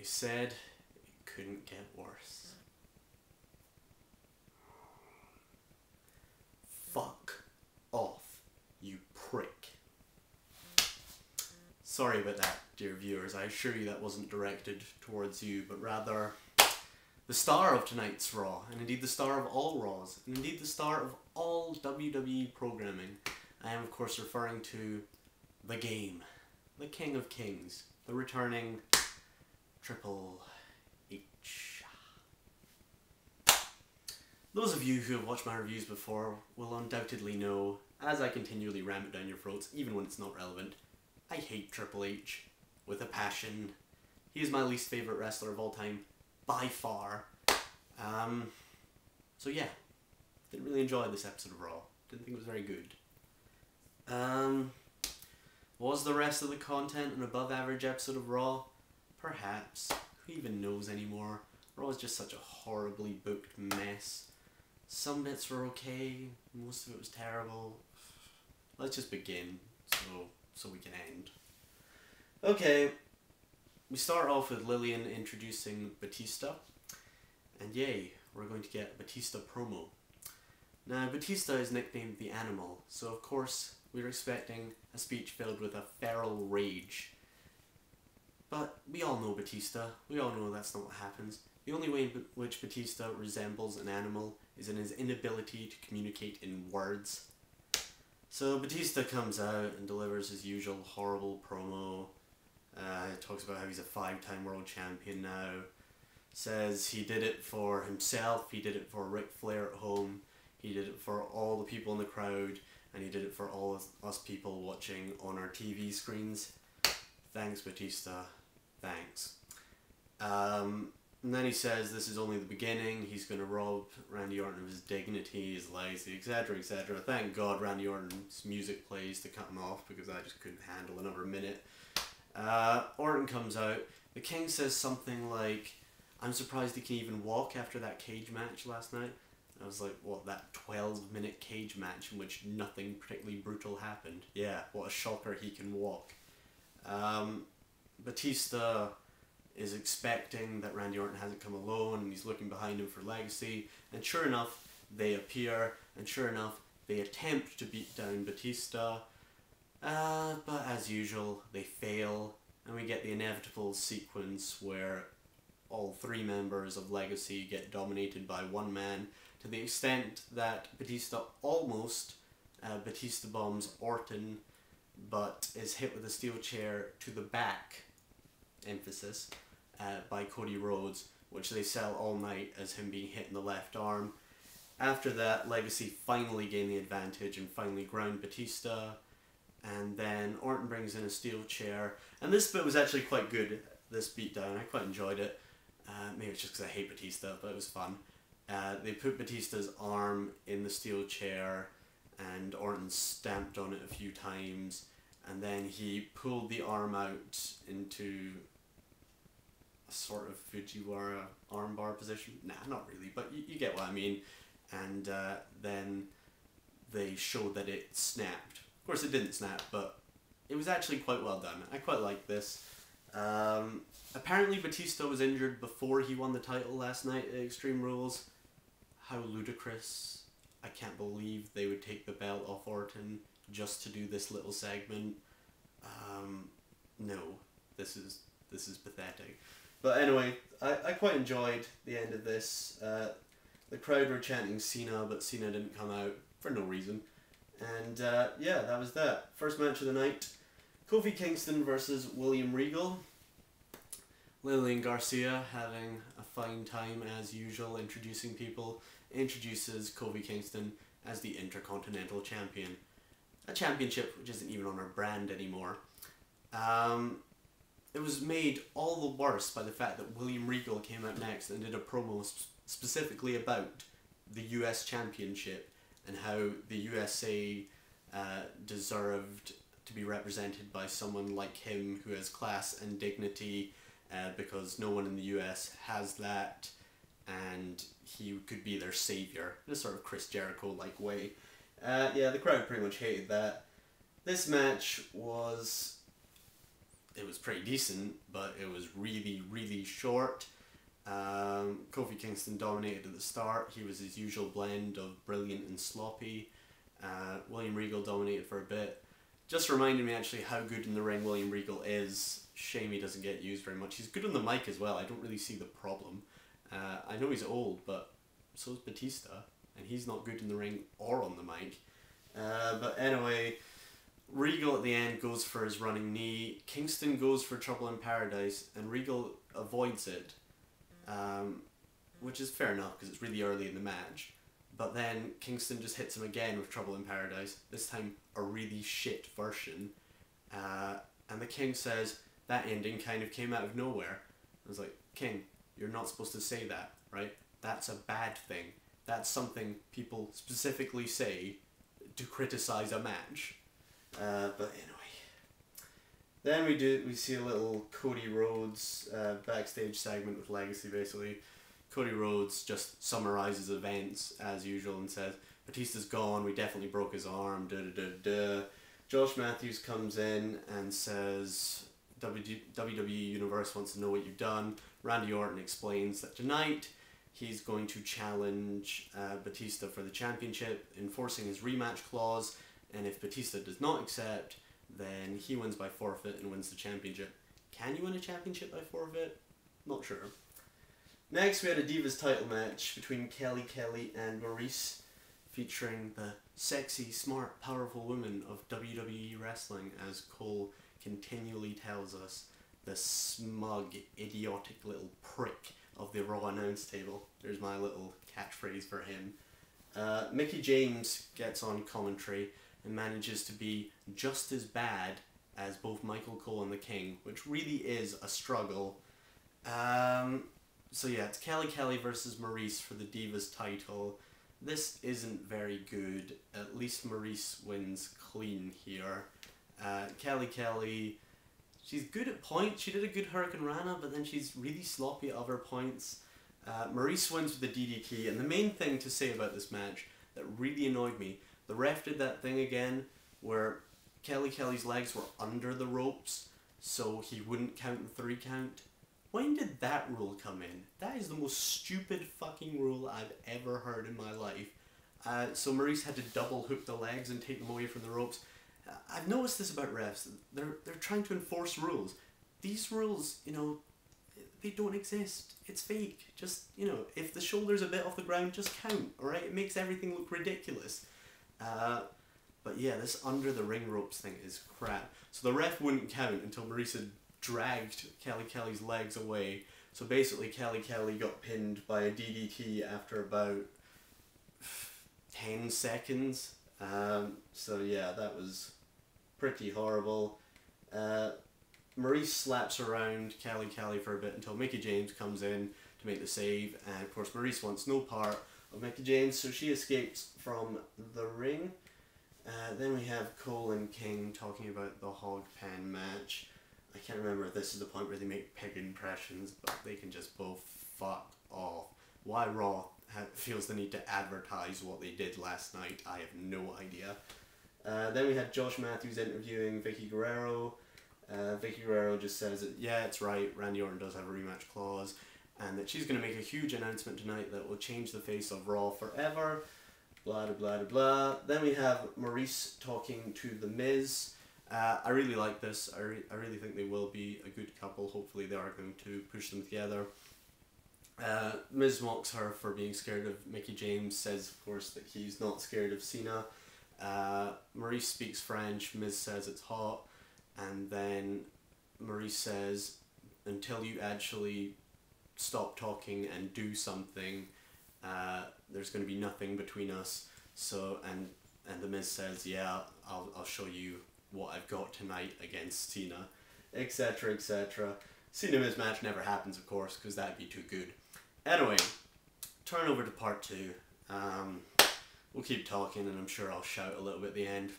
said it couldn't get worse. Fuck off, you prick. Sorry about that, dear viewers. I assure you that wasn't directed towards you, but rather the star of tonight's Raw, and indeed the star of all Raws, and indeed the star of all WWE programming. I am, of course, referring to The Game, the King of Kings, the returning Triple H. Those of you who have watched my reviews before will undoubtedly know, as I continually ram it down your throats, even when it's not relevant, I hate Triple H with a passion. He is my least favourite wrestler of all time, by far. So yeah, didn't really enjoy this episode of Raw. Didn't think it was very good. Was the rest of the content an above average episode of Raw? Perhaps. Who even knows anymore? Raw is just such a horribly booked mess. Some bits were okay, most of it was terrible. Let's just begin, so we can end. Okay, we start off with Lillian introducing Batista, and yay, we're going to get Batista promo. Now, Batista is nicknamed the Animal, so of course we were expecting a speech filled with a feral rage. But we all know Batista, we all know that's not what happens. The only way in which Batista resembles an animal is in his inability to communicate in words. So Batista comes out and delivers his usual horrible promo. Talks about how he's a 5-time world champion now. Says he did it for himself, he did it for Ric Flair at home, he did it for all the people in the crowd, and he did it for all of us people watching on our TV screens. Thanks, Batista. Thanks. And then he says this is only the beginning, he's going to rob Randy Orton of his dignity, his legacy, etc, etc. Thank God Randy Orton's music plays to cut him off, because I just couldn't handle another minute. Orton comes out. The King says something like, I'm surprised he can even walk after that cage match last night. I was like, what, that 12-minute cage match in which nothing particularly brutal happened? Yeah, what a shocker he can walk. Batista is expecting that Randy Orton hasn't come alone, and he's looking behind him for legacy, and sure enough, they appear, and sure enough, they attempt to beat down Batista, but as usual, they fail, and we get the inevitable sequence where all 3 members of Legacy get dominated by one man, to the extent that Batista almost Batista bombs Orton, but is hit with a steel chair to the back, emphasis, by Cody Rhodes, which they sell all night as him being hit in the left arm. After that, Legacy finally gained the advantage and finally ground Batista, and then Orton brings in a steel chair, and this bit was actually quite good, this beatdown. I quite enjoyed it. Maybe it's just because I hate Batista, but it was fun. They put Batista's arm in the steel chair, and Orton stamped on it a few times, and then he pulled the arm out into a sort of Fujiwara armbar position. Nah, not really, but you get what I mean. And then they showed that it snapped. Of course it didn't snap, but it was actually quite well done. I quite liked this. Apparently Batista was injured before he won the title last night at Extreme Rules. How ludicrous. I can't believe they would take the belt off Orton just to do this little segment. No, this is pathetic. But anyway, I quite enjoyed the end of this. The crowd were chanting Cena, but Cena didn't come out for no reason. And yeah, that was that. First match of the night, Kofi Kingston versus William Regal. Lillian Garcia, having a fine time as usual, introducing people, introduces Kofi Kingston as the Intercontinental Champion. A championship which isn't even on her brand anymore. It was made all the worse by the fact that William Regal came out next and did a promo specifically about the US Championship and how the USA deserved to be represented by someone like him who has class and dignity, because no one in the US has that, and he could be their savior in a sort of Chris Jericho-like way. Yeah, the crowd pretty much hated that. This match was it was pretty decent, but it was really, really short. Kofi Kingston dominated at the start. He was his usual blend of brilliant and sloppy. William Regal dominated for a bit. Just reminded me actually how good in the ring William Regal is. Shame he doesn't get used very much. He's good on the mic as well. I don't really see the problem. I know he's old, but so is Batista, and he's not good in the ring or on the mic. But anyway, Regal at the end goes for his running knee. Kingston goes for Trouble in Paradise, and Regal avoids it, which is fair enough because it's really early in the match. But then Kingston just hits him again with Trouble in Paradise, this time a really shit version. And the King says, that ending kind of came out of nowhere. I was like, King, you're not supposed to say that, right? That's a bad thing. That's something people specifically say to criticize a match. But anyway. Then we see a little Cody Rhodes backstage segment with Legacy, basically. Cody Rhodes just summarizes events as usual and says, Batista's gone, we definitely broke his arm, da-da-da-da. Josh Matthews comes in and says, WWE Universe wants to know what you've done. Randy Orton explains that tonight he's going to challenge Batista for the championship, enforcing his rematch clause, and if Batista does not accept, then he wins by forfeit and wins the championship. Can you win a championship by forfeit? Not sure. Next, we had a Divas title match between Kelly Kelly and Maurice, featuring the sexy, smart, powerful women of WWE wrestling, as Cole continually tells us, the smug, idiotic little prick of the Raw announce table. There's my little catchphrase for him. Mickie James gets on commentary and manages to be just as bad as both Michael Cole and the King, which really is a struggle. So yeah, it's Kelly Kelly versus Maurice for the Divas title. This isn't very good. At least Maurice wins clean here. Kelly Kelly, she's good at points. She did a good Hurricane Rana, but then she's really sloppy at other points. Maurice wins with the DDT, and the main thing to say about this match that really annoyed me, the ref did that thing again where Kelly Kelly's legs were under the ropes, so he wouldn't count the 3 count. When did that rule come in? That is the most stupid fucking rule I've ever heard in my life. So Maurice had to double hook the legs and take them away from the ropes. I've noticed this about refs. They're trying to enforce rules. These rules, you know, they don't exist. It's fake. Just, you know, if the shoulder's a bit off the ground, just count, alright? It makes everything look ridiculous. But yeah, this under the ring ropes thing is crap. So the ref wouldn't count until Maurice had dragged Kelly Kelly's legs away. So basically Kelly Kelly got pinned by a DDT after about 10 seconds. So yeah, that was pretty horrible. Maurice slaps around Kelly Kelly for a bit until Mickie James comes in to make the save, and of course Maurice wants no part of Mickie James, so she escapes from the ring. Then we have Cole and King talking about the hog pen match. I can't remember if this is the point where they make pig impressions, but they can just both fuck off. Why Raw feels the need to advertise what they did last night, I have no idea. Then we had Josh Matthews interviewing Vicky Guerrero. Vicky Guerrero just says that, yeah, it's right, Randy Orton does have a rematch clause, and that she's going to make a huge announcement tonight that will change the face of Raw forever. Blah, blah, blah, blah. Then we have Maurice talking to The Miz. I really like this. I really think they will be a good couple. Hopefully they are going to push them together. Miz mocks her for being scared of Mickie James, says of course that he's not scared of Cena. Maurice speaks French, Miz says it's hot, and then Maurice says, until you actually stop talking and do something, there's going to be nothing between us. So, and the Miz says, yeah, I'll show you what I've got tonight against Cena, etc, etc. Cena-Miz match never happens, of course, because that'd be too good. Anyway, turn over to part 2. We'll keep talking, and I'm sure I'll shout a little bit at the end.